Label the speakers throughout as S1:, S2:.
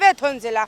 S1: बैतूल जिला।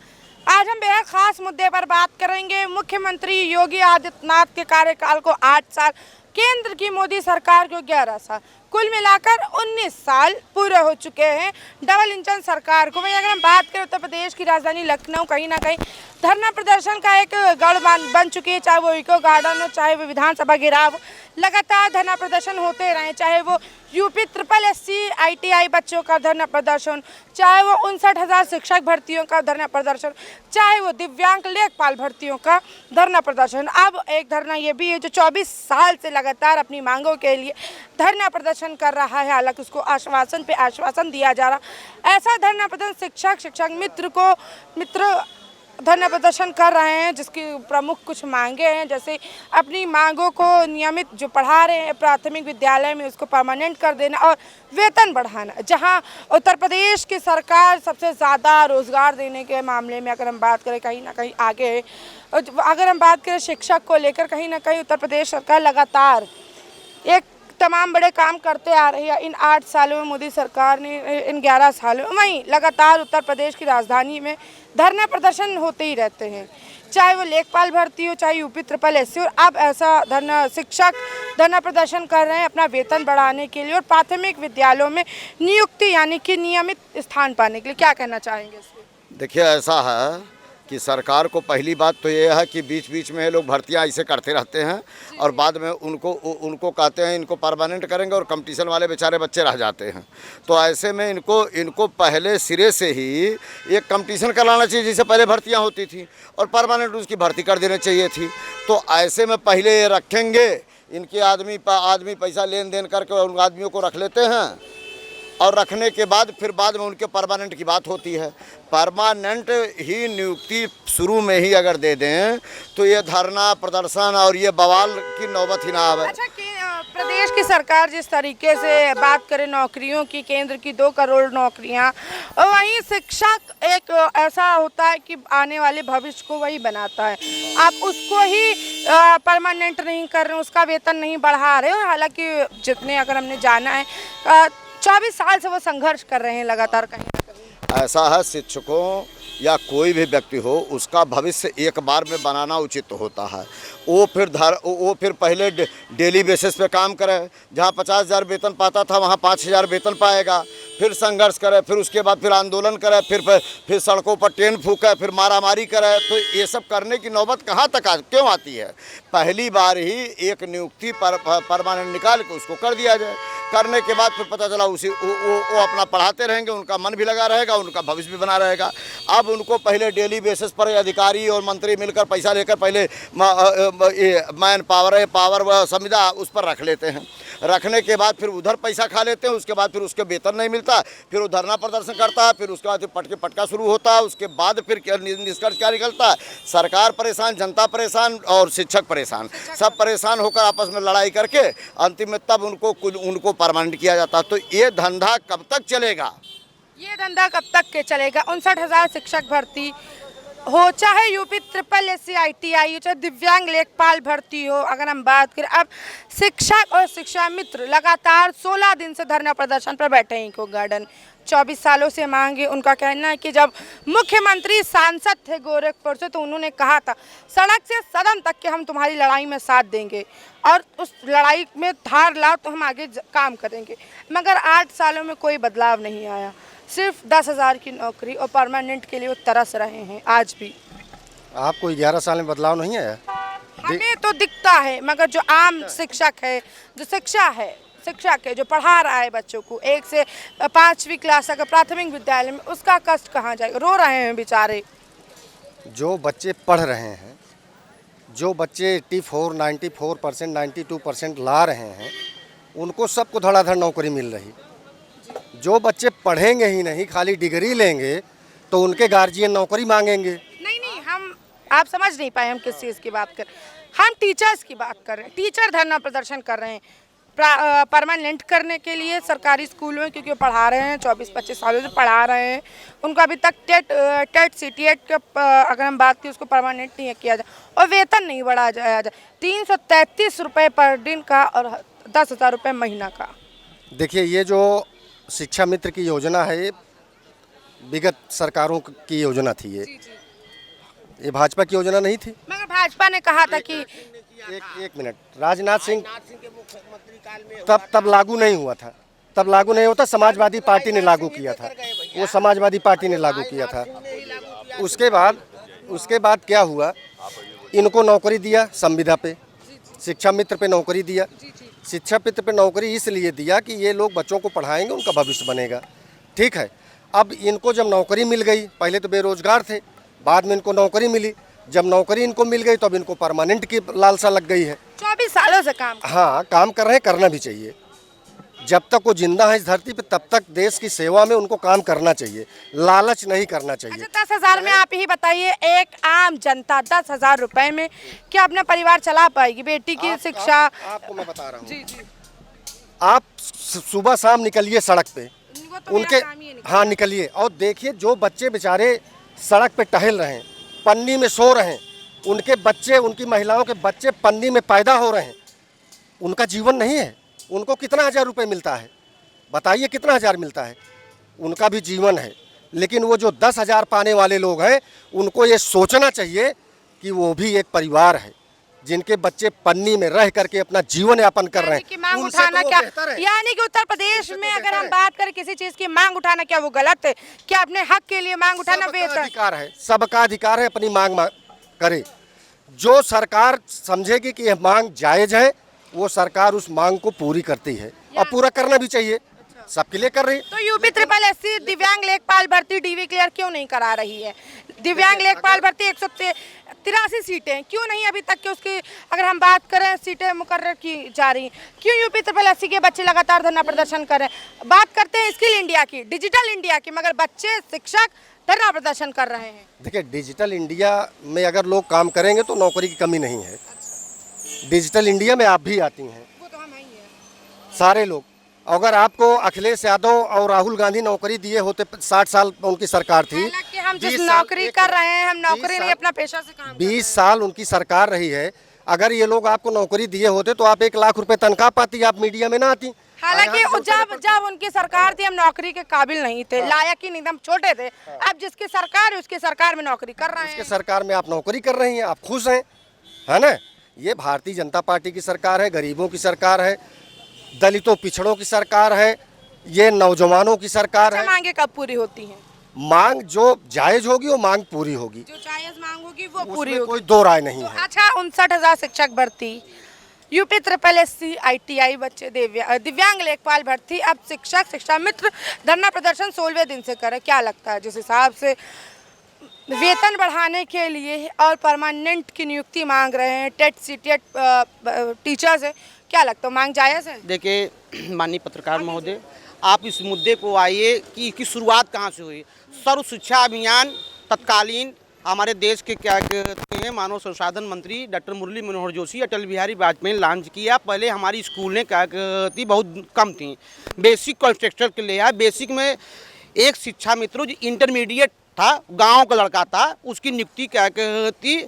S1: आज हम बेहद खास मुद्दे पर बात करेंगे। मुख्यमंत्री योगी आदित्यनाथ के कार्यकाल को 8 साल, केंद्र की मोदी सरकार को 11 साल, कुल मिलाकर 19 साल पूरे हो चुके हैं डबल इंजन सरकार को। वहीं अगर हम बात करें उत्तर प्रदेश की राजधानी लखनऊ कहीं ना कहीं धरना प्रदर्शन का एक गढ़ बन चुकी है। चाहे वो इको गार्डन हो, चाहे वो विधानसभा घेराव, लगातार धरना प्रदर्शन होते रहे। चाहे वो यूपी SSSC ITI बच्चों का धरना प्रदर्शन, चाहे वो 59,000 शिक्षक भर्तियों का धरना प्रदर्शन, चाहे वो दिव्यांग लेखपाल भर्तियों का धरना प्रदर्शन। अब एक धरना ये भी है जो 24 साल से लगातार अपनी मांगों के लिए धरना प्रदर्शन कर रहा है। हालांकि उसको आश्वासन पे आश्वासन दिया जा रहा। ऐसा धरना प्रदर्शन शिक्षक मित्र धरना प्रदर्शन कर रहे हैं, जिसकी प्रमुख कुछ मांगे हैं, जैसे अपनी मांगों को नियमित जो पढ़ा रहे हैं प्राथमिक विद्यालय में उसको परमानेंट कर देना और वेतन बढ़ाना। जहां उत्तर प्रदेश की सरकार सबसे ज़्यादा रोज़गार देने के मामले में अगर हम बात करें कहीं ना कहीं आगे है। अगर हम बात करें शिक्षक को लेकर कहीं ना कहीं उत्तर प्रदेश सरकार लगातार एक तमाम बड़े काम करते आ रही है। इन 8 सालों में मोदी सरकार ने, इन 11 सालों में वहीं लगातार उत्तर प्रदेश की राजधानी में धरना प्रदर्शन होते ही रहते हैं, चाहे वो लेखपाल भर्ती हो, चाहे यूपी SSSC। और अब ऐसा शिक्षक धरना प्रदर्शन कर रहे हैं अपना वेतन बढ़ाने के लिए और प्राथमिक विद्यालयों में नियुक्ति यानी कि नियमित स्थान पाने के लिए। क्या कहना चाहेंगे इस पर?
S2: देखिए, ऐसा है कि सरकार को पहली बात तो ये है कि बीच बीच में लोग भर्तियां ऐसे करते रहते हैं और बाद में उनको कहते हैं इनको परमानेंट करेंगे और कंपटीशन वाले बेचारे बच्चे रह जाते हैं। तो ऐसे में इनको पहले सिरे से ही एक कंपटीशन कराना चाहिए, जिससे पहले भर्तियां होती थी, और परमानेंट उसकी भर्ती कर देनी चाहिए थी। तो ऐसे में पहले ये रखेंगे, इनके आदमी पैसा लेन देन करके उन आदमियों को रख लेते हैं और रखने के बाद फिर बाद में उनके परमानेंट की बात होती है। परमानेंट ही नियुक्ति शुरू में ही अगर दे दें तो ये धरना प्रदर्शन और ये बवाल की नौबत ही ना आवे।
S1: अच्छा, प्रदेश की सरकार जिस तरीके से बात करे नौकरियों की, केंद्र की 2 करोड़ नौकरियां, और वहीं शिक्षक एक ऐसा होता है कि आने वाले भविष्य को वही बनाता है। आप उसको ही परमानेंट नहीं कर रहे, उसका वेतन नहीं बढ़ा रहे हो। हालांकि जितने अगर हमने जाना है 24 साल से वो संघर्ष कर रहे हैं लगातार कहीं ना कहीं।
S2: ऐसा है, शिक्षकों या कोई भी व्यक्ति हो उसका भविष्य एक बार में बनाना उचित होता है। वो फिर पहले डेली बेसिस पे काम करे, जहाँ 50,000 वेतन पाता था वहाँ 5,000 वेतन पाएगा, फिर संघर्ष करे, फिर उसके बाद फिर आंदोलन करे, फिर सड़कों पर ट्रेन फूके, फिर मारामारी करे। तो ये सब करने की नौबत कहाँ तक क्यों आती है? पहली बार ही एक नियुक्ति परमानेंट निकाल के उसको कर दिया जाए। करने के बाद फिर पता चला वो अपना पढ़ाते रहेंगे, उनका मन भी लगा रहेगा, उनका भविष्य भी बना रहेगा। अब उनको पहले डेली बेसिस पर अधिकारी और मंत्री मिलकर पैसा लेकर पहले मैन पावर संविदा उस पर रख लेते हैं। रखने के बाद फिर उधर पैसा खा लेते हैं, उसके बाद फिर उसके वेतन नहीं मिलता, फिर वो धरना प्रदर्शन करता है, फिर उसके बाद पटका शुरू होता है। उसके बाद फिर निष्कर्ष क्या निकलता है? सरकार परेशान, जनता परेशान और शिक्षक परेशान, सब परेशान होकर आपस में लड़ाई करके अंतिम में तब उनको परमानेंट किया जाता है। तो ये धंधा कब तक चलेगा?
S1: ये धंधा कब तक के चलेगा? 59,000 शिक्षक भर्ती हो, चाहे यूपी SSSC ITI हो, चाहे दिव्यांग लेखपाल भर्ती हो। अगर हम बात करें, अब शिक्षक और शिक्षा मित्र लगातार 16 दिन से धरना प्रदर्शन पर बैठे हैं इको गार्डन। 24 सालों से मांगे। उनका कहना है कि जब मुख्यमंत्री सांसद थे गोरखपुर से तो उन्होंने कहा था सड़क से सदन तक कि हम तुम्हारी लड़ाई में साथ देंगे और उस लड़ाई में धार लाओ तो हम आगे काम करेंगे। मगर 8 सालों में कोई बदलाव नहीं आया। सिर्फ 10,000 की नौकरी और परमानेंट के लिए वो तरस रहे हैं आज भी।
S3: आपको 11 साल में बदलाव नहीं आया?
S1: हमें तो दिखता है, मगर जो आम शिक्षक है, जो शिक्षक है जो पढ़ा रहा है बच्चों को 1 से 5वीं क्लास तक प्राथमिक विद्यालय में, उसका कष्ट कहाँ जाएगा? रो रहे हैं बेचारे।
S3: जो बच्चे पढ़ रहे हैं, जो बच्चे 84, 94%, 92% ला रहे हैं, उनको सबको धड़ाधड़ नौकरी मिल रही। जो बच्चे पढ़ेंगे ही नहीं, खाली डिग्री लेंगे, तो उनके गार्जियन नौकरी मांगेंगे।
S1: नहीं, आप समझ नहीं पाए हम किस चीज़ की बात कर। हम टीचर्स की बात कर रहे हैं। टीचर धरना प्रदर्शन कर रहे हैं परमानेंट करने के लिए सरकारी स्कूलों में, क्योंकि वो पढ़ा रहे हैं 24-25 सालों से पढ़ा रहे हैं। उनको अभी तक टेट CTET का अगर हम बात की उसको परमानेंट नहीं किया जाए और वेतन नहीं बढ़ाया जाए। 333 रुपये पर दिन का और 10,000 रुपये महीना का।
S3: देखिए, ये जो शिक्षा मित्र की योजना है विगत सरकारों की योजना थी ये भाजपा की योजना नहीं थी।
S1: मगर भाजपा ने कहा था कि
S3: एक मिनट, राजनाथ सिंह तब लागू नहीं हुआ था, तब लागू नहीं होता, समाजवादी पार्टी ने लागू किया था, वो समाजवादी पार्टी ने लागू किया था। उसके बाद क्या हुआ, इनको नौकरी दिया संविदा पे, शिक्षा मित्र पे नौकरी दिया। शिक्षा मित्र पे नौकरी इसलिए दिया कि ये लोग बच्चों को पढ़ाएंगे, उनका भविष्य बनेगा। ठीक है, अब इनको जब नौकरी मिल गई, पहले तो बेरोजगार थे, बाद में इनको नौकरी मिली, जब नौकरी इनको मिल गई तो अब इनको परमानेंट की लालसा लग गई है।
S1: 24 सालों से काम
S3: हाँ, काम कर रहे हैं, करना भी चाहिए। जब तक वो जिंदा है इस धरती पे तब तक देश की सेवा में उनको काम करना चाहिए, लालच नहीं करना चाहिए।
S1: अच्छा, 10,000 में आप ही बताइए, एक आम जनता 10,000 रुपए में क्या अपना परिवार चला पाएगी? बेटी की शिक्षा।
S3: आपको मैं बता रहा हूँ,
S1: जी जी,
S3: आप सुबह शाम निकलिए सड़क पे,
S1: वो तो
S3: उनके
S1: मेरा काम ही है निकलना।
S3: हाँ निकलिए और देखिए जो बच्चे बेचारे सड़क पे टहल रहे हैं, पन्नी में सो रहे हैं, उनके बच्चे, उनकी महिलाओं के बच्चे पन्नी में पैदा हो रहे हैं, उनका जीवन नहीं है। उनको कितना 1,000 रुपये मिलता है, बताइए कितना 1,000 मिलता है? उनका भी जीवन है, लेकिन वो जो 10,000 पाने वाले लोग हैं उनको ये सोचना चाहिए कि वो भी एक परिवार है, जिनके बच्चे पन्नी में रह करके अपना जीवन यापन कर रहे
S1: यानी कि
S3: हैं।
S1: मांग
S3: उनसे
S1: उठाना
S3: तो वो
S1: क्या,
S3: बेहतर है।
S1: यानी कि उत्तर प्रदेश में अगर हम
S3: बेहतर है।
S1: बात करें किसी चीज की मांग उठाना, क्या वो गलत है? क्या अपने हक के लिए मांग उठाना
S3: सबका
S1: बेहतर?
S3: अधिकार है, सबका अधिकार है अपनी मांग करे। जो सरकार समझेगी कि यह मांग जायज है, वो सरकार उस मांग को पूरी करती है और पूरा करना भी चाहिए, सबके लिए कर रही है।
S1: तो यूपी SSS दिव्यांग लेखपाल भर्ती DV क्लियर क्यों नहीं करा रही है? दिव्यांग लेखपाल भर्ती 183 सीटें क्यों नहीं अभी तक के उसकी, अगर हम बात करें सीटें मुकर्रर की जा रही, क्यों यूपी SSS के बच्चे लगातार धरना प्रदर्शन कर रहे हैं? बात करते हैं स्किल इंडिया की, डिजिटल इंडिया की, मगर बच्चे शिक्षक धरना प्रदर्शन कर रहे हैं।
S3: देखिए, डिजिटल इंडिया में अगर लोग काम करेंगे तो नौकरी की कमी नहीं है। डिजिटल इंडिया में आप भी आती हैं,
S1: वो तो हम ही हैं।
S3: सारे लोग। अगर आपको अखिलेश यादव और राहुल गांधी नौकरी दिए होते, 60 साल उनकी सरकार थी,
S1: हालांकि हम जिस
S3: 20 साल
S1: नौकरी कर रहे हैं, हम नौकरी नहीं अपना पेशा से काम कर रहे हैं।
S3: 20 साल उनकी सरकार रही है। अगर ये लोग आपको नौकरी दिए होते तो आप 1 लाख रुपए तनख्वाह पाती, आप मीडिया में ना आती।
S1: हालांकि जब उनकी सरकार थी हम नौकरी के काबिल नहीं थे, लायक ही नहीं, हम छोटे थे। अब जिसकी सरकार है उसकी सरकार में नौकरी कर रहे
S3: उसके
S1: हैं।
S3: सरकार में आप नौकरी कर रही हैं, आप खुश हैं, है ना? ये भारतीय जनता पार्टी की सरकार है, गरीबों की सरकार है, दलितों पिछड़ों की सरकार है, ये नौजवानों की सरकार है।
S1: मांगे कब पूरी होती हैं?
S3: मांग जो जायज होगी वो मांग पूरी होगी,
S1: जो जायज मांग होगी वो पूरी
S3: उसमें
S1: होगी।
S3: कोई दो राय नहीं
S1: तो
S3: है।
S1: अच्छा, 59,000 शिक्षक भर्ती, यूपी SSS ITI बच्चे दिव्यांग लेखपाल भर्ती, अब शिक्षक शिक्षा मित्र धरना प्रदर्शन 16वें दिन से करे। क्या लगता है, जिस हिसाब से वेतन बढ़ाने के लिए और परमानेंट की नियुक्ति मांग रहे हैं, टेट सीटेट टीचर्स है, क्या लगता है मांग जायज़ है?
S4: देखिए माननीय पत्रकार महोदय, आप इस मुद्दे को आइए कि इसकी शुरुआत कहाँ से हुई। सर्व शिक्षा अभियान तत्कालीन हमारे देश के क्या कहते हैं मानव संसाधन मंत्री डॉक्टर मुरली मनोहर जोशी, अटल बिहारी वाजपेयी ने लॉन्च किया। पहले हमारी स्कूलें क्या कहती बहुत कम थी, बेसिक कंस्ट्रक्टर के लिए बेसिक में एक शिक्षा मित्र जो इंटरमीडिएट था, गांव का लड़का था, उसकी नियुक्ति क्या कहती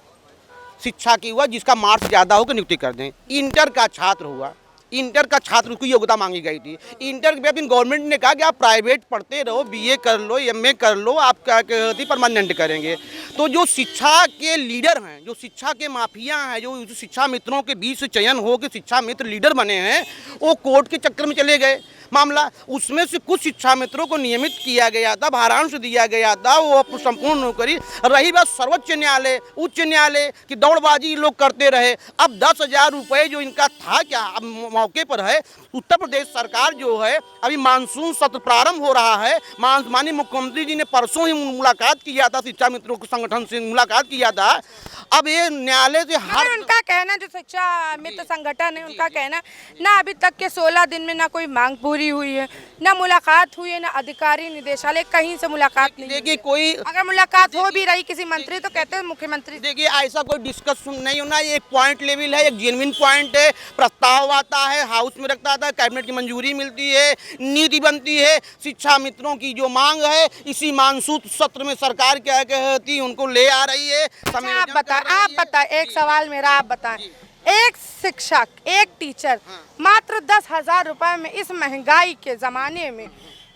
S4: शिक्षा की हुआ, जिसका मार्क्स ज़्यादा हो कि नियुक्ति कर दें। इंटर का छात्र हुआ, इंटर का छात्र उसकी योग्यता मांगी गई थी। इंटर के बाद गवर्नमेंट ने कहा कि आप प्राइवेट पढ़ते रहो, BA कर लो, MA कर लो, आप क्या कहती परमानेंट करेंगे। तो जो शिक्षा के लीडर हैं, जो शिक्षा के माफिया हैं, जो शिक्षा मित्रों के बीच से चयन हो के शिक्षा मित्र लीडर बने हैं, वो कोर्ट के चक्कर में चले गए मामला। उसमें से कुछ शिक्षा मित्रों को नियमित किया गया था, भारांश दिया गया था, वो संपूर्ण नौकरी। रही बात सर्वोच्च न्यायालय, उच्च न्यायालय की दौड़बाजी लोग करते रहे। अब 10,000 रुपये जो इनका था, क्या अब मौके पर है उत्तर प्रदेश सरकार जो है, अभी मानसून सत्र प्रारंभ हो रहा है। माननीय मुख्यमंत्री जी ने परसों ही मुलाकात किया था, शिक्षा मित्रों के संगठन से मुलाकात किया था। अब ये न्यायालय से हर
S1: उनका कहना, जो शिक्षा मित्र संगठन है, उनका कहना ना अभी तक के 16 दिन में ना कोई मांग पूरी हुई है, ना मुलाकात हुई है, ना अधिकारी निदेशालय कहीं से मुलाकात नहीं।
S4: देखिए कोई
S1: अगर मुलाकात हो भी रही किसी मंत्री तो कहते हैं मुख्यमंत्री।
S4: देखिए ऐसा कोई डिस्कस नहीं होना, ये एक पॉइंट लेवल है, एक जेन्युइन पॉइंट है। प्रस्ताव आता है, हाउस में रखता था, कैबिनेट की मंजूरी मिलती है, नीति बनती है। शिक्षा मित्रों की जो मांग है, इसी मानसून सत्र में सरकार क्या कहती उनको ले आ रही है।
S1: आप बताएं, एक सवाल मेरा, आप बताएं, एक शिक्षक, एक टीचर मात्र 10,000 रुपए में इस महंगाई के ज़माने में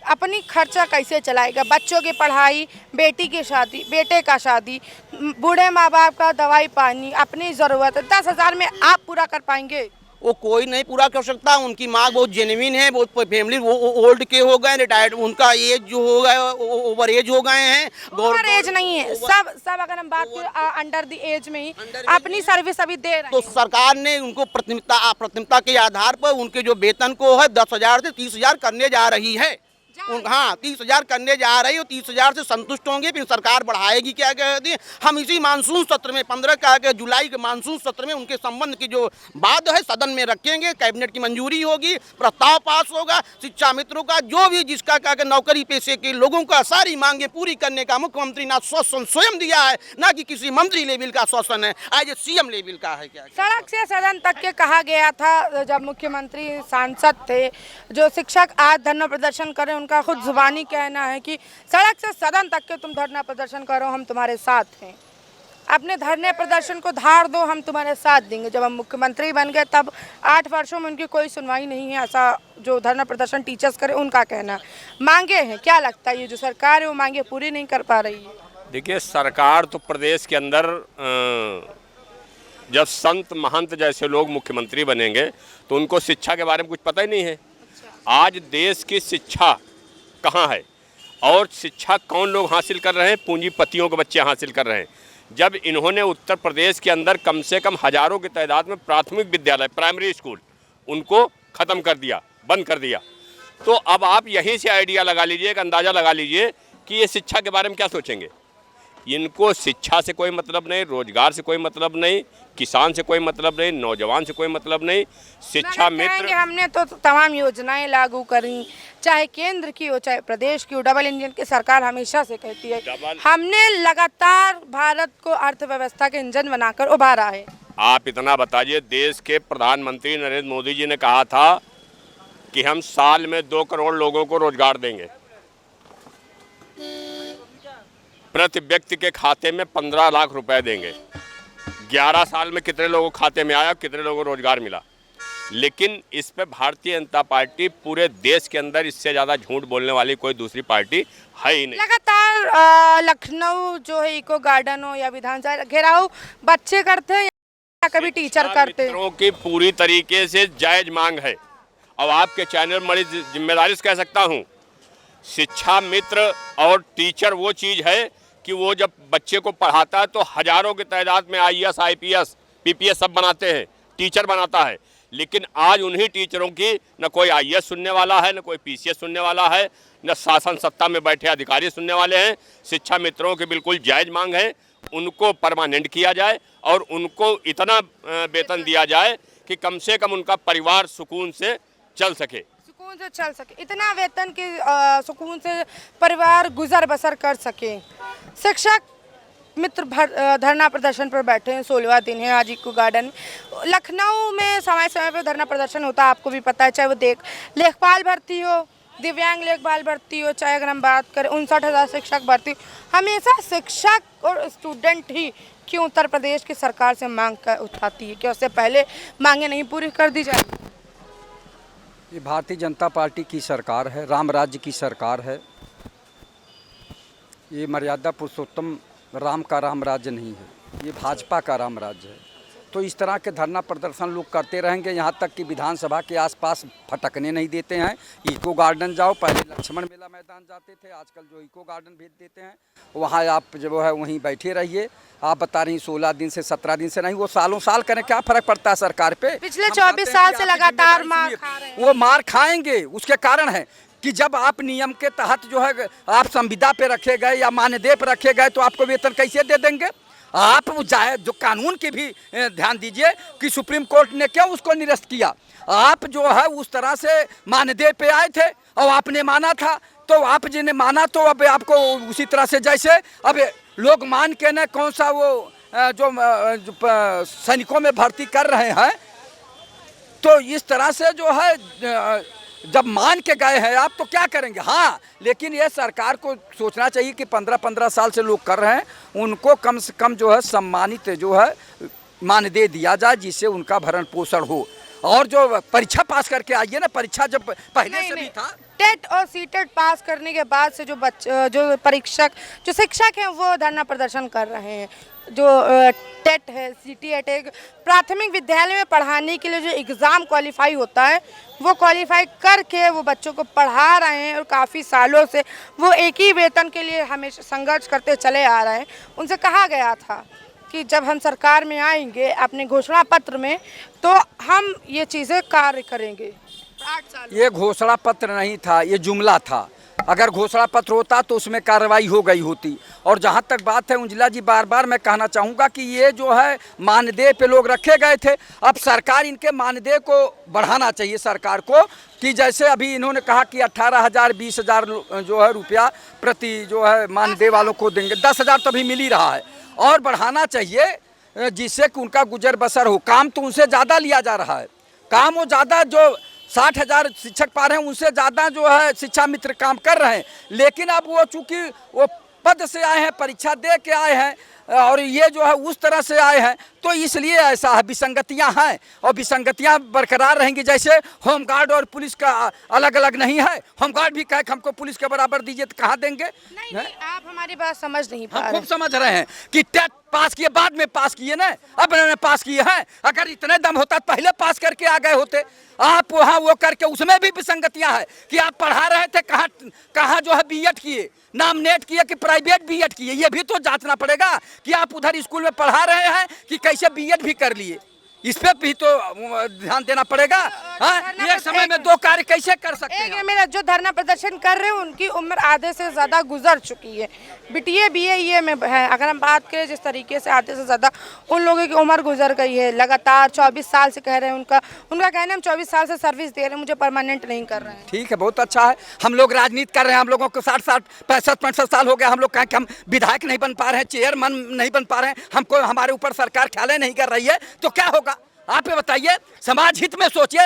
S1: अपनी खर्चा कैसे चलाएगा? बच्चों की पढ़ाई, बेटी की शादी, बेटे का शादी, बूढ़े माँ बाप का दवाई पानी, अपनी ज़रूरत 10,000 में आप पूरा कर पाएंगे?
S4: वो कोई नहीं पूरा कर सकता। उनकी मांग बहुत जेन्युइन है, बहुत फैमिली वो ओल्ड के हो गए, रिटायर्ड, उनका एज जो हो गया ओवर एज हो गए हैं।
S1: ओवर एज नहीं है, सब अगर हम बात करें अंडर द एज में ही अपनी सर्विस अभी दे रहे
S4: तो
S1: हैं।
S4: सरकार ने उनको प्राथमिकता के आधार पर उनके जो वेतन को है 10,000 से 30,000 करने जा रही है। हाँ 30,000 करने जा रही है। 30,000 से संतुष्ट होंगे, फिर सरकार बढ़ाएगी क्या कहती है। हम इसी मानसून सत्र में 15 जुलाई के मानसून सत्र में उनके संबंध की जो बात है सदन में रखेंगे, कैबिनेट की मंजूरी होगी, प्रस्ताव पास होगा। शिक्षा मित्रों का जो भी जिसका क्या नौकरी पेशे के लोगों का सारी मांगे पूरी करने का मुख्यमंत्री ने आश्वासन स्वयं दिया है, ना कि किसी मंत्री लेवल का आश्वासन है, आज सीएम लेवल का है। क्या
S1: सड़क से सदन तक के कहा गया था जब मुख्यमंत्री सांसद थे, जो शिक्षक आज धरना प्रदर्शन करें उनका खुद जुबानी कहना है कि सड़क से सदन तक के तुम धरना प्रदर्शन करो, हम तुम्हारे साथ हैं। अपने धरने प्रदर्शन को धार दो, हम तुम्हारे साथ देंगे। जब हम मुख्यमंत्री बन गए तब 8 वर्षों में उनकी कोई सुनवाई नहीं है, ऐसा जो धरना प्रदर्शन टीचर्स करे उनका कहना है। मांगे हैं, क्या लगता है ये जो सरकार है वो मांगे पूरी नहीं कर पा रही है?
S5: देखिए, सरकार तो प्रदेश के अंदर जब संत महंत जैसे लोग मुख्यमंत्री बनेंगे तो उनको शिक्षा के बारे में कुछ पता ही नहीं है। आज देश की शिक्षा कहाँ है और शिक्षा कौन लोग हासिल कर रहे हैं? पूंजीपतियों के बच्चे हासिल कर रहे हैं। जब इन्होंने उत्तर प्रदेश के अंदर कम से कम हजारों की तादाद में प्राथमिक विद्यालय, प्राइमरी स्कूल उनको ख़त्म कर दिया, बंद कर दिया, तो अब आप यहीं से आइडिया लगा लीजिए, एक अंदाज़ा लगा लीजिए कि ये शिक्षा के बारे में क्या सोचेंगे। इनको शिक्षा से कोई मतलब नहीं, रोजगार से कोई मतलब नहीं, किसान से कोई मतलब नहीं, नौजवान से कोई मतलब नहीं। शिक्षा मित्र
S1: हमने तो तमाम योजनाएं लागू करी, चाहे केंद्र की हो चाहे प्रदेश की हो। डबल इंजन की सरकार हमेशा से कहती है, हमने लगातार भारत को अर्थव्यवस्था के इंजन बनाकर उभारा है।
S5: आप इतना बताइए, देश के प्रधानमंत्री नरेंद्र मोदी जी ने कहा था कि हम साल में 2 करोड़ लोगों को रोजगार देंगे, प्रति व्यक्ति के खाते में 15 लाख रुपए देंगे। 11 साल में कितने लोगों के खाते में आया, कितने लोगों को रोजगार मिला? लेकिन इस पे भारतीय जनता पार्टी पूरे देश के अंदर इससे ज़्यादा झूठ बोलने वाली कोई दूसरी पार्टी है ही नहीं।
S1: लगातार लखनऊ जो है इको गार्डन हो या विधानसभा घेराव बच्चे करते हैं या कभी टीचर करते हैं?
S5: मित्रों की पूरी तरीके से जायज मांग है। अब आपके चैनल बड़ी जिम्मेदारी से कह सकता हूँ, शिक्षा मित्र और टीचर वो चीज़ है कि वो जब बच्चे को पढ़ाता है तो हजारों की तादाद में IAS, IPS, PPS सब बनाते हैं, टीचर बनाता है। लेकिन आज उन्हीं टीचरों की न कोई IAS सुनने वाला है, न कोई PCS सुनने वाला है, न शासन सत्ता में बैठे अधिकारी सुनने वाले हैं। शिक्षा मित्रों की बिल्कुल जायज़ मांग है, उनको परमानेंट किया जाए और उनको इतना वेतन दिया जाए कि कम से कम उनका परिवार सुकून से चल सके,
S1: चल सके। इतना वेतन के सुकून से परिवार गुजर बसर कर सके। शिक्षक मित्र धरना प्रदर्शन पर बैठे हैं, 16वां दिन है आज इको गार्डन में। लखनऊ में समय समय पर धरना प्रदर्शन होता है, आपको भी पता है, चाहे वो लेखपाल भर्ती हो, दिव्यांग लेखपाल भर्ती हो, चाहे अगर हम बात करें 59,000 शिक्षक भर्ती, हमेशा शिक्षक और स्टूडेंट ही क्यों उत्तर प्रदेश की सरकार से मांग उठाती है? क्या उससे पहले मांगे नहीं पूरी कर दी जाएगी?
S6: ये भारतीय जनता पार्टी की सरकार है, राम राज्य की सरकार है। ये मर्यादा पुरुषोत्तम राम का राम राज्य नहीं है, ये भाजपा का राम राज्य है। तो इस तरह के धरना प्रदर्शन लोग करते रहेंगे, यहाँ तक कि विधानसभा के आसपास फटकने नहीं देते हैं। इको गार्डन जाओ, पहले लक्ष्मण मेला मैदान जाते थे, आजकल जो इको गार्डन भेज देते हैं, वहाँ आप जो है वहीं बैठे रहिए। आप बता रही 16 दिन से 17 दिन से नहीं, वो सालों साल करें, क्या फ़र्क पड़ता है सरकार पे?
S1: पिछले 24 साल से लगातार मार खा रहे हैं।
S6: वो मार खाएंगे, उसके कारण है कि जब आप नियम के तहत जो है आप संविदा पे रखे गए या मानदेय पे रखे गए तो आपको वेतन कैसे दे देंगे? आप जो कानून की भी ध्यान दीजिए कि सुप्रीम कोर्ट ने क्यों उसको निरस्त किया। आप जो है उस तरह से मानदेय पे आए थे और आपने माना था, तो आप जिन्हें माना तो अब आपको उसी तरह से जैसे अब लोग मान के न कौन सा वो जो सैनिकों में भर्ती कर रहे हैं, तो इस तरह से जो है जब मान के गए हैं आप तो क्या करेंगे? हाँ, लेकिन ये सरकार को सोचना चाहिए कि 15-15 साल से लोग कर रहे हैं, उनको कम से कम जो है सम्मानित जो है मानदेय दिया जाए, जिससे उनका भरण पोषण हो। और जो परीक्षा पास करके आइए ना, परीक्षा जब पहले से भी था,
S1: टेट और सीटेट पास करने के बाद से जो शिक्षक हैं वो धरना प्रदर्शन कर रहे हैं। जो टेट है, सीटीएट है, प्राथमिक विद्यालय में पढ़ाने के लिए जो एग्ज़ाम क्वालिफाई होता है वो क्वालिफाई करके वो बच्चों को पढ़ा रहे हैं और काफ़ी सालों से वो एक ही वेतन के लिए हमेशा संघर्ष करते चले आ रहे हैं। उनसे कहा गया था कि जब हम सरकार में आएंगे अपने घोषणा पत्र में तो हम ये चीज़ें कार्य करेंगे। 8 साल
S6: ये घोषणा पत्र नहीं था, ये जुमला था। अगर घोषणा पत्र होता तो उसमें कार्रवाई हो गई होती। और जहाँ तक बात है उंजला जी, बार बार मैं कहना चाहूँगा कि ये जो है मानदेय पे लोग रखे गए थे, अब सरकार इनके मानदेय को बढ़ाना चाहिए सरकार को, कि जैसे अभी इन्होंने कहा कि 18,000 20,000 जो है रुपया प्रति जो है मानदेय वालों को देंगे। 10,000 तो अभी मिल ही रहा है और बढ़ाना चाहिए जिससे कि उनका गुजर बसर हो। काम तो उनसे ज़्यादा लिया जा रहा है, काम वो ज़्यादा जो 60,000 शिक्षक पा रहे हैं उनसे ज़्यादा जो है शिक्षा मित्र काम कर रहे हैं। लेकिन अब वो चूँकि वो पद से आए हैं, परीक्षा दे के आए हैं और ये जो है उस तरह से आए हैं तो इसलिए ऐसा है। विसंगतियां हैं और विसंगतियां बरकरार रहेंगी। जैसे होमगार्ड और पुलिस का अलग अलग नहीं है, होमगार्ड भी कहे हमको पुलिस के बराबर दीजिए तो कहाँ देंगे?
S1: नहीं, आप हमारी बात समझ नहीं पा रहे।
S6: हम खूब समझ रहे हैं कि टेट पास किए, बाद में पास किए ना, अब इन्होंने पास किए हैं। अगर इतने दम होता तो पहले पास करके आ गए होते। आप वहाँ वो करके, उसमें भी विसंगतियां हैं कि आप पढ़ा रहे थे कहाँ जो है बीएड किए, नाम नेट किए कि प्राइवेट बीएड किए, ये भी तो जांचना पड़ेगा कि आप उधर स्कूल में पढ़ा रहे हैं कि कैसे बीएड भी कर लिए। इस पे भी तो ध्यान देना पड़ेगा। हाँ, एक समय में 2 कार्य कैसे कर सकते हैं?
S1: मेरा जो धरना प्रदर्शन कर रहे हैं उनकी उम्र आधे से ज़्यादा गुजर चुकी है, बीटीए बीए में है। अगर हम बात करें जिस तरीके से आधे से ज़्यादा उन लोगों की उम्र गुजर गई है, लगातार 24 साल से कह रहे हैं। उनका कहना है हम 24 साल से सर्विस दे रहे हैं, मुझे परमानेंट नहीं कर रहे हैं।
S6: ठीक है, बहुत अच्छा है। हम लोग राजनीति कर रहे हैं, हम लोगों को 60 65 साल हो गया। हम लोग कहें कि हम विधायक नहीं बन पा रहे हैं, चेयरमैन नहीं बन पा रहे हैं, हमको हमारे ऊपर सरकार ख्याल नहीं कर रही है, तो क्या होगा? आप ये बताइए। समाज हित में सोचिए।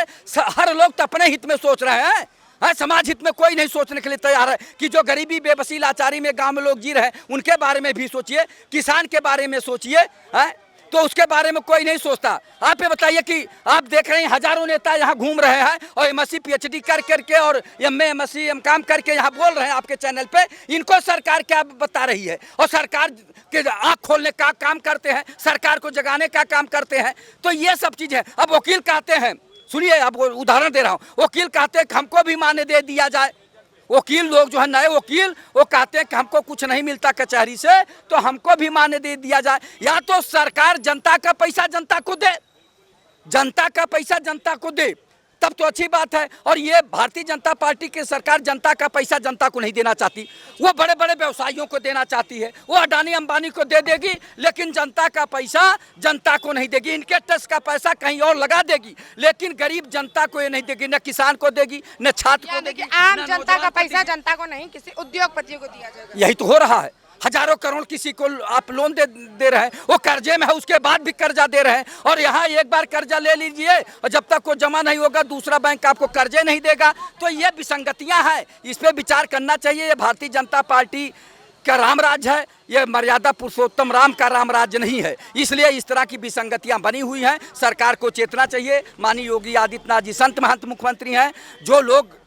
S6: हर लोग तो अपने हित में सोच रहे हैं, हाँ, समाज हित में कोई नहीं सोचने के लिए तैयार है कि जो गरीबी बेबसी लाचारी में गांव में लोग जी रहे हैं उनके बारे में भी सोचिए, किसान के बारे में सोचिए, हाँ, तो उसके बारे में कोई नहीं सोचता। आप ये बताइए कि आप देख रहे हैं हजारों नेता यहाँ घूम रहे हैं और एमएससी पीएचडी कर करके और एमए एमएससी एमकॉम करके यहाँ बोल रहे हैं आपके चैनल पे। इनको सरकार क्या बता रही है? और सरकार के आँख खोलने का काम करते हैं, सरकार को जगाने का काम करते हैं। तो ये सब चीज़ है। अब वकील कहते हैं, सुनिए, आपको उदाहरण दे रहा हूँ, वकील कहते हैं कि हमको भी मानदेय दिया जाए। वकील लोग जो है नए वकील, वो कहते हैं कि हमको कुछ नहीं मिलता कचहरी से, तो हमको भी मानदेय दिया जाए। या तो सरकार जनता का पैसा जनता को दे, जनता का पैसा जनता को दे, तब तो अच्छी बात है। और ये भारतीय जनता पार्टी की सरकार जनता का पैसा जनता को नहीं देना चाहती, वो बड़े बड़े व्यवसायियों को देना चाहती है। वो अडानी अंबानी को दे देगी, लेकिन जनता का पैसा जनता को नहीं देगी। इनके टैक्स का पैसा कहीं और लगा देगी, लेकिन गरीब जनता को ये नहीं देगी, न किसान को देगी, न छात्र को देगी।
S1: आम जनता का पैसा जनता को नहीं, किसी उद्योगपति को दिया जाएगा।
S6: यही तो हो रहा है। हजारों करोड़ किसी को आप लोन दे रहे हैं, वो कर्जे में है, उसके बाद भी कर्जा दे रहे हैं। और यहाँ एक बार कर्जा ले लीजिए और जब तक वो जमा नहीं होगा दूसरा बैंक आपको कर्जे नहीं देगा। तो ये विसंगतियाँ हैं, इस पर विचार करना चाहिए। ये भारतीय जनता पार्टी का राम राज्य है, ये मर्यादा पुरुषोत्तम राम का राम राज्य नहीं है। इसलिए इस तरह की विसंगतियां बनी हुई हैं, सरकार को चेतना चाहिए। माननीय योगी आदित्यनाथ जी संत महंत मुख्यमंत्री हैं। जो लोग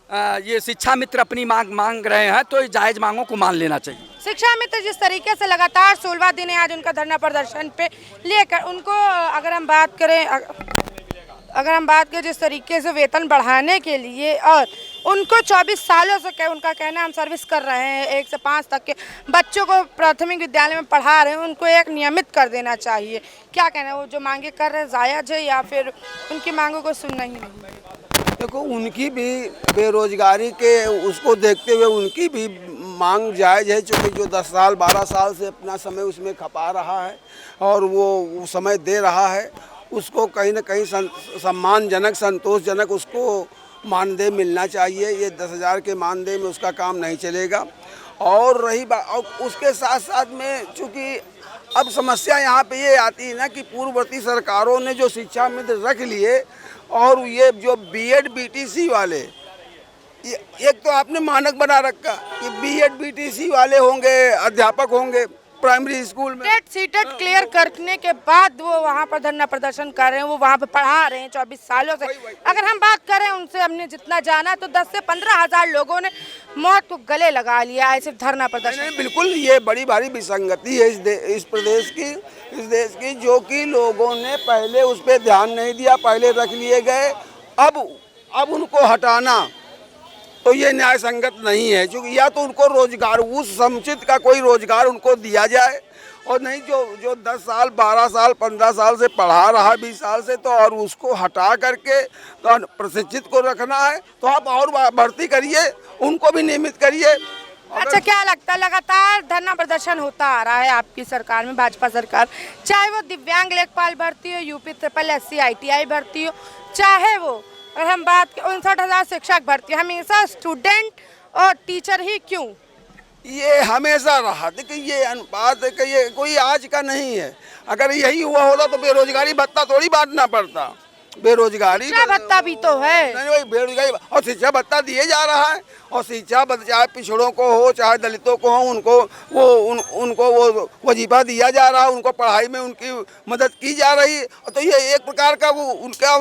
S6: ये शिक्षा मित्र अपनी मांग रहे हैं तो इस जायज़ मांगों को मान लेना चाहिए।
S1: शिक्षा मित्र जिस तरीके से लगातार 16वां दिन है आज उनका धरना प्रदर्शन पे लेकर, उनको अगर हम बात करें जिस तरीके से वेतन बढ़ाने के लिए, और उनको 24 सालों से उनका कहना हम सर्विस कर रहे हैं, 1 से 5 तक के बच्चों को प्राथमिक विद्यालय में पढ़ा रहे हैं, उनको एक नियमित कर देना चाहिए। क्या कहना है? वो जो मांगे कर रहे हैं जायज़ है या फिर उनकी मांगों को सुनना ही नहीं?
S7: देखो, उनकी भी बेरोजगारी के उसको देखते हुए उनकी भी मांग जायज़ है, क्योंकि जो 10 साल 12 साल से अपना समय उसमें खपा रहा है और वो समय दे रहा है, उसको कहीं ना कहीं सम्मानजनक संतोषजनक उसको मानदेय मिलना चाहिए। ये 10,000 के मानदेय में उसका काम नहीं चलेगा। और रही बात, और उसके साथ साथ में चूँकि अब समस्या यहाँ पे ये आती है ना कि पूर्ववर्ती सरकारों ने जो शिक्षा मित्र रख लिए और ये जो बीएड बीटीसी वाले, एक तो आपने मानक बना रखा कि बीएड बीटीसी वाले होंगे, अध्यापक होंगे, प्राइमरी स्कूल में।
S1: टेट सीटेट क्लियर करने के बाद वो वहाँ पर धरना प्रदर्शन कर रहे हैं, वो वहाँ पर पढ़ा रहे हैं 24 सालों से। अगर हम बात करें उनसे, हमने जितना जाना तो 10 से 15 हजार लोगों ने मौत को गले लगा लिया है सिर्फ धरना प्रदर्शन।
S7: नहीं, बिल्कुल ये बड़ी भारी विसंगति है इस प्रदेश की, इस देश की, जो कि लोगों ने पहले उस पर ध्यान नहीं दिया, पहले रख लिए गए, अब उनको हटाना तो ये न्याय संगत नहीं है। क्योंकि या तो उनको रोजगार, उस समुचित का कोई रोजगार उनको दिया जाए, और नहीं जो 10 साल 12 साल 15 साल से पढ़ा रहा 20 साल से, तो और उसको हटा करके तो प्रशिक्षित को रखना है तो आप और भर्ती करिए, उनको भी नियमित करिए।
S1: अच्छा, क्या लगता है लगातार धरना प्रदर्शन होता आ रहा है आपकी सरकार में, भाजपा सरकार, चाहे वो दिव्यांग लेखपाल भर्ती हो, यूपी SSC ITI भर्ती हो, चाहे वो अगर हम बात 59,000 शिक्षक भर्ती, हमेशा स्टूडेंट और टीचर ही क्यों?
S7: ये हमेशा रहा। देखिए ये अनुपात है कि ये कोई आज का नहीं है। अगर यही हुआ होता तो बेरोजगारी भत्ता थोड़ी बांटना पड़ता। बेरोजगारी
S1: शिक्षा भत्ता भी तो है।
S7: नहीं, वही बेरोजगारी और शिक्षा भत्ता दिए जा रहा है, और शिक्षा भत्ता चाहे पिछड़ों को हो चाहे दलितों को हो, उनको वो वजीफा दिया जा रहा है, उनको पढ़ाई में उनकी मदद की जा रही है। तो ये एक प्रकार का वो उनका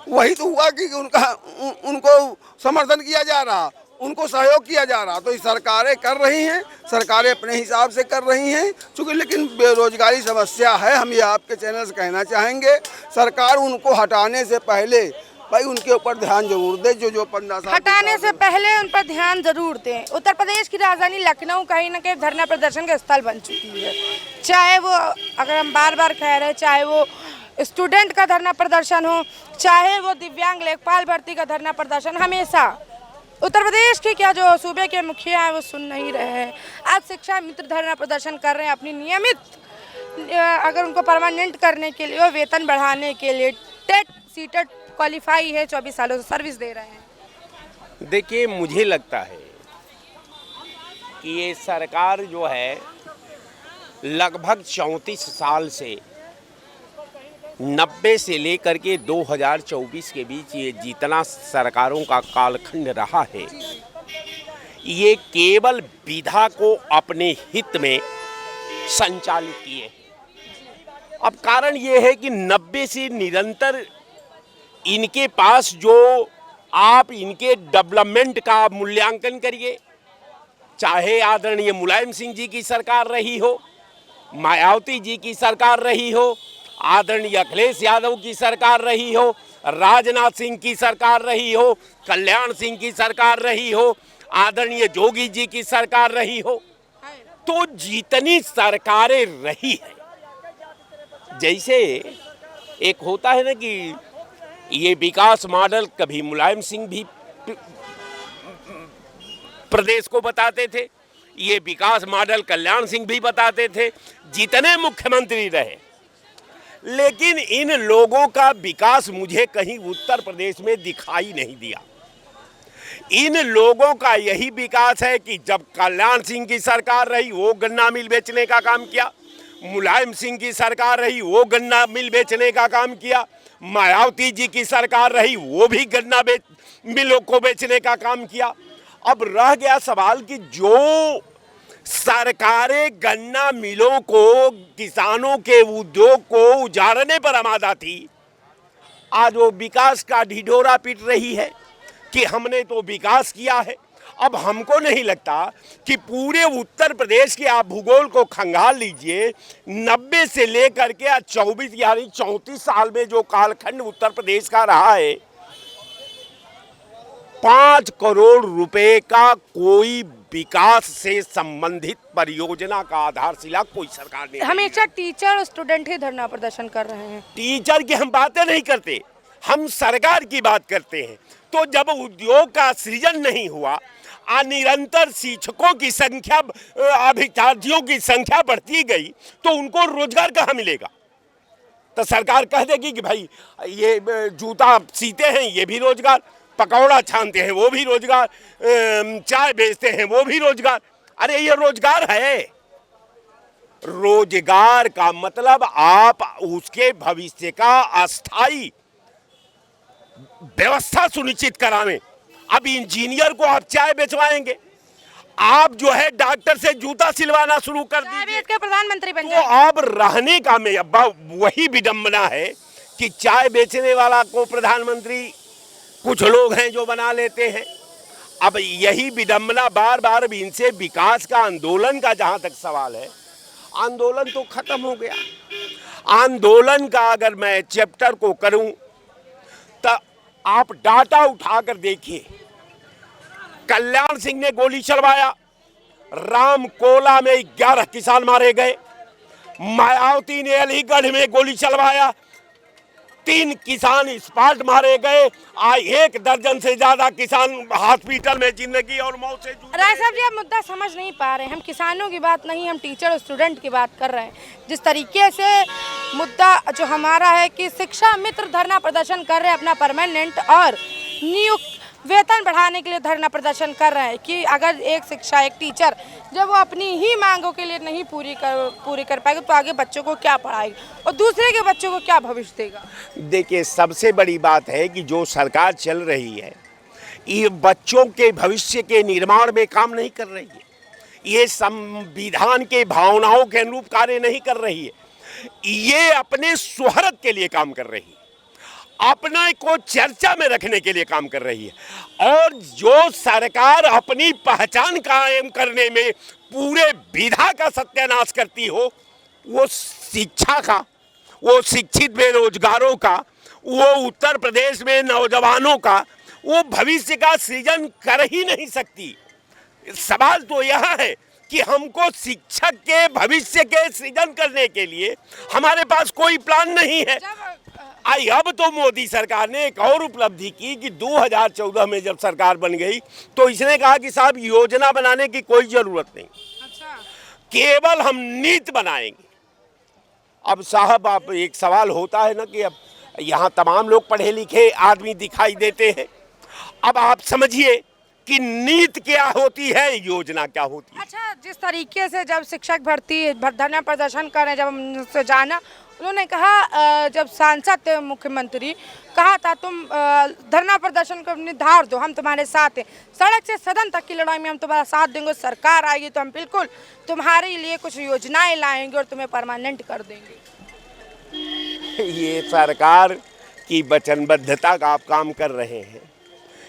S7: वही तो हुआ कि उनको समर्थन किया जा रहा, उनको सहयोग किया जा रहा। तो ये सरकारें कर रही हैं, सरकारें अपने हिसाब से कर रही हैं, चूँकि लेकिन बेरोजगारी समस्या है। हम ये आपके चैनल से कहना चाहेंगे, सरकार उनको हटाने से पहले भाई उनके ऊपर ध्यान जरूर दे। जो 15 साल
S1: हटाने से पहले उन पर ध्यान जरूर दें। उत्तर प्रदेश की राजधानी लखनऊ कहीं ना कहीं धरना प्रदर्शन का स्थल बन चुकी है। चाहे वो, अगर हम बार बार कह रहे हैं, चाहे वो स्टूडेंट का धरना प्रदर्शन हो, चाहे वो दिव्यांग लेखपाल भर्ती का धरना प्रदर्शन, हमेशा उत्तर प्रदेश के क्या जो सूबे के मुखिया हैं वो सुन नहीं रहे हैं। आज शिक्षा मित्र धरना प्रदर्शन कर रहे हैं अपनी नियमित, अगर उनको परमानेंट करने के लिए, वेतन बढ़ाने के लिए, टेट सीटेट क्वालिफाई है, 24 सालों से सर्विस दे रहे हैं।
S8: देखिए, मुझे लगता है कि ये सरकार जो है लगभग 34 साल से 90 से लेकर के 2024 के बीच ये जितना सरकारों का कालखंड रहा है, ये केवल विधा को अपने हित में संचालित किए। अब कारण ये है कि 90 से निरंतर इनके पास जो आप इनके डेवलपमेंट का मूल्यांकन करिए, चाहे आदरणीय मुलायम सिंह जी की सरकार रही हो, मायावती जी की सरकार रही हो, आदरणीय अखिलेश यादव की सरकार रही हो, राजनाथ सिंह की सरकार रही हो, कल्याण सिंह की सरकार रही हो, आदरणीय जोगी जी की सरकार रही हो, तो जितनी सरकारें रही है, जैसे एक होता है ना कि ये विकास मॉडल कभी मुलायम सिंह भी प्रदेश को बताते थे, ये विकास मॉडल कल्याण सिंह भी बताते थे, जितने मुख्यमंत्री रहे, लेकिन इन लोगों का विकास मुझे कहीं उत्तर प्रदेश में दिखाई नहीं दिया। इन लोगों का यही विकास है कि जब कल्याण सिंह की सरकार रही वो गन्ना मिल बेचने का काम किया, मुलायम सिंह की सरकार रही वो गन्ना मिल बेचने का काम किया, मायावती जी की सरकार रही वो भी गन्ना मिलों को बेचने का काम किया। अब रह गया सवाल कि जो सरकारें गन्ना मिलों को, किसानों के उद्योग को उजाड़ने पर आमादा थी, आज वो विकास का ढिढोरा पीट रही है कि हमने तो विकास किया है। अब हमको नहीं लगता कि पूरे उत्तर प्रदेश के आप भूगोल को खंगाल लीजिए, 90 से लेकर के 24 यानी 34 साल में जो कालखंड उत्तर प्रदेश का रहा है, 5 करोड़ रुपए का कोई विकास से संबंधित परियोजना का आधारशिला कोई सरकार ने।
S1: हमेशा टीचर और स्टूडेंट ही धरना प्रदर्शन कर रहे हैं।
S8: टीचर की हम बातें नहीं करते, हम सरकार की बात करते हैं। तो जब उद्योग का सृजन नहीं हुआ, निरंतर शिक्षकों की संख्या, अभिभाषकों की संख्या बढ़ती गई, तो उनको रोजगार कहाँ मिलेगा? तो सरकार कह देगी कि भाई ये जूता सीते हैं ये भी रोजगार, पकौड़ा छानते हैं वो भी रोजगार, चाय बेचते हैं वो भी रोजगार। अरे ये रोजगार है। रोजगार का मतलब आप उसके भविष्य का अस्थाई व्यवस्था सुनिश्चित करावें। अब इंजीनियर को आप चाय बेचवाएंगे, आप जो है डॉक्टर से जूता सिलवाना शुरू कर
S1: चाहे भी
S8: दीजिए।
S1: इसके प्रधानमंत्री बन
S8: तो
S1: जाए।
S8: अब रहने का में अब वही विडंबना है कि चाय बेचने वाला को प्रधानमंत्री कुछ लोग हैं जो बना लेते हैं। अब यही विडंबना बार बार इनसे विकास का आंदोलन का जहां तक सवाल है, आंदोलन तो खत्म हो गया। आंदोलन का अगर मैं चैप्टर को करूं तो आप डाटा उठाकर देखिए। कल्याण सिंह ने गोली चलवाया, रामकोला में 11 किसान मारे गए। मायावती ने अलीगढ़ में गोली चलवाया, 3 किसान स्पॉट मारे गए। 1 दर्जन से ज्यादा किसान हॉस्पिटल में जिंदगी और मौत से जूझ रहे
S1: राय साहब जी, आप मुद्दा समझ नहीं पा रहे हैं। हम किसानों की बात नहीं, हम टीचर और स्टूडेंट की बात कर रहे हैं। जिस तरीके से मुद्दा जो हमारा है कि शिक्षा मित्र धरना प्रदर्शन कर रहे हैं, अपना परमानेंट और नियुक्त वेतन बढ़ाने के लिए धरना प्रदर्शन कर रहे हैं कि अगर एक शिक्षा एक टीचर जब वो अपनी ही मांगों के लिए नहीं पूरी कर पाएगा तो आगे बच्चों को क्या पढ़ाएगा और दूसरे के बच्चों को क्या भविष्य देगा।
S8: देखिए, सबसे बड़ी बात है कि जो सरकार चल रही है ये बच्चों के भविष्य के निर्माण में काम नहीं कर रही है। ये संविधान के भावनाओं के अनुरूप कार्य नहीं कर रही है। ये अपने शोहरत के लिए काम कर रही है, अपने को चर्चा में रखने के लिए काम कर रही है। और जो सरकार अपनी पहचान कायम करने में पूरे विधा का सत्यानाश करती हो, वो शिक्षा का, वो शिक्षित बेरोजगारों का, वो उत्तर प्रदेश में नौजवानों का, वो भविष्य का सृजन कर ही नहीं सकती। सवाल तो यह है कि हमको शिक्षक के भविष्य के सृजन करने के लिए हमारे पास कोई प्लान नहीं है। अब तो मोदी सरकार ने एक और उपलब्धि की कि 2014 में जब सरकार बन गई तो इसने कहा कि साहब योजना बनाने की कोई जरूरत नहीं, केवल हम नीति बनाएंगे। अब साहब, आप एक सवाल होता है ना कि अब यहाँ तमाम लोग पढ़े लिखे आदमी दिखाई देते हैं। अब आप समझिए कि नीति क्या होती है, योजना क्या होती है।
S1: अच्छा, जिस तरीके से जब शिक्षक भर्ती धरना प्रदर्शन कर रहे हैं, जब हमसे जाना, उन्होंने कहा जब सांसद थे मुख्यमंत्री, कहा था तुम धरना प्रदर्शन को निर्धार दो, हम तुम्हारे साथ हैं, सड़क से सदन तक की लड़ाई में हम तुम्हारा साथ देंगे, सरकार आएगी तो हम बिल्कुल तुम्हारे लिए कुछ योजनाएं लाएंगे और तुम्हें परमानेंट कर देंगे।
S8: ये सरकार की वचनबद्धता का आप काम कर रहे हैं।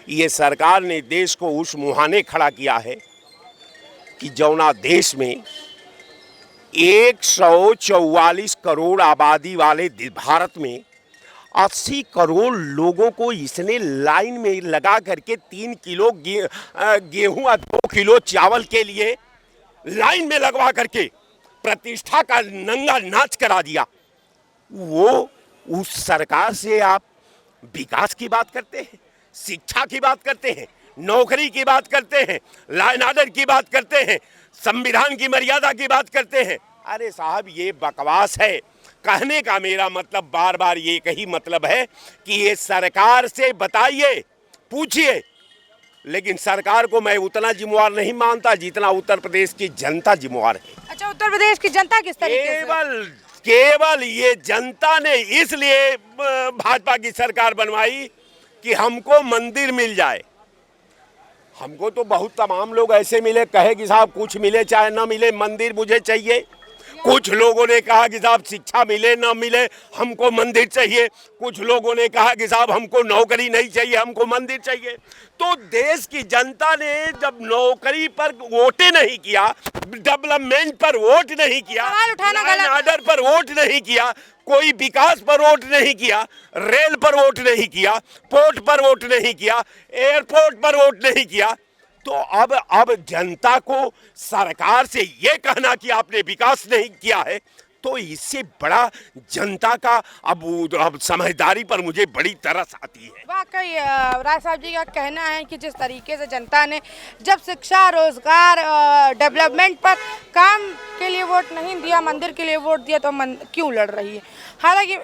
S8: ये सरकार ने देश को उस मुहाने खड़ा किया है कि जौना देश में 144 करोड़ आबादी वाले भारत में 80 करोड़ लोगों को इसने लाइन में लगा करके 3 किलो गेहूं और 2 किलो चावल के लिए लाइन में लगवा करके प्रतिष्ठा का नंगा नाच करा दिया। वो उस सरकार से आप विकास की बात करते हैं, शिक्षा की बात करते हैं, नौकरी की बात करते हैं, लॉ एंड ऑर्डर की बात करते हैं, संविधान की मर्यादा की बात करते हैं। अरे साहब, ये बकवास है। कहने का मेरा मतलब बार बार ये कही मतलब है कि ये सरकार से बताइए, पूछिए, लेकिन सरकार को मैं उतना जिम्मेवार नहीं मानता जितना उत्तर प्रदेश की जनता जिम्मेवार है।
S1: अच्छा, उत्तर प्रदेश की जनता किस तरीके से?
S8: केवल ये जनता ने इसलिए भाजपा की सरकार बनवाई कि हमको मंदिर मिल जाए। हमको तो बहुत तमाम लोग ऐसे मिले, कहे कि साहब कुछ मिले चाहे ना मिले, मंदिर मुझे चाहिए। कुछ लोगों ने कहा कि साहब शिक्षा मिले ना मिले, हमको मंदिर चाहिए। कुछ लोगों ने कहा कि साहब हमको नौकरी नहीं चाहिए, हमको मंदिर चाहिए। तो देश की जनता ने जब नौकरी पर वोट नहीं किया, डेवलपमेंट पर वोट नहीं किया, ऑर्डर पर वोट नहीं किया, कोई विकास पर वोट नहीं किया, रेल पर वोट नहीं किया, पोर्ट पर वोट नहीं किया, एयरपोर्ट पर वोट नहीं किया, तो अब जनता को सरकार से ये कहना कि आपने विकास नहीं किया है, तो इससे बड़ा जनता का अब समझदारी पर मुझे बड़ी तरस आती है।
S1: वाकई राय साहब जी का कहना है कि जिस तरीके से जनता ने जब शिक्षा, रोजगार, डेवलपमेंट पर काम के लिए वोट नहीं दिया, मंदिर के लिए वोट दिया, तो क्यों लड़ रही है। हालांकि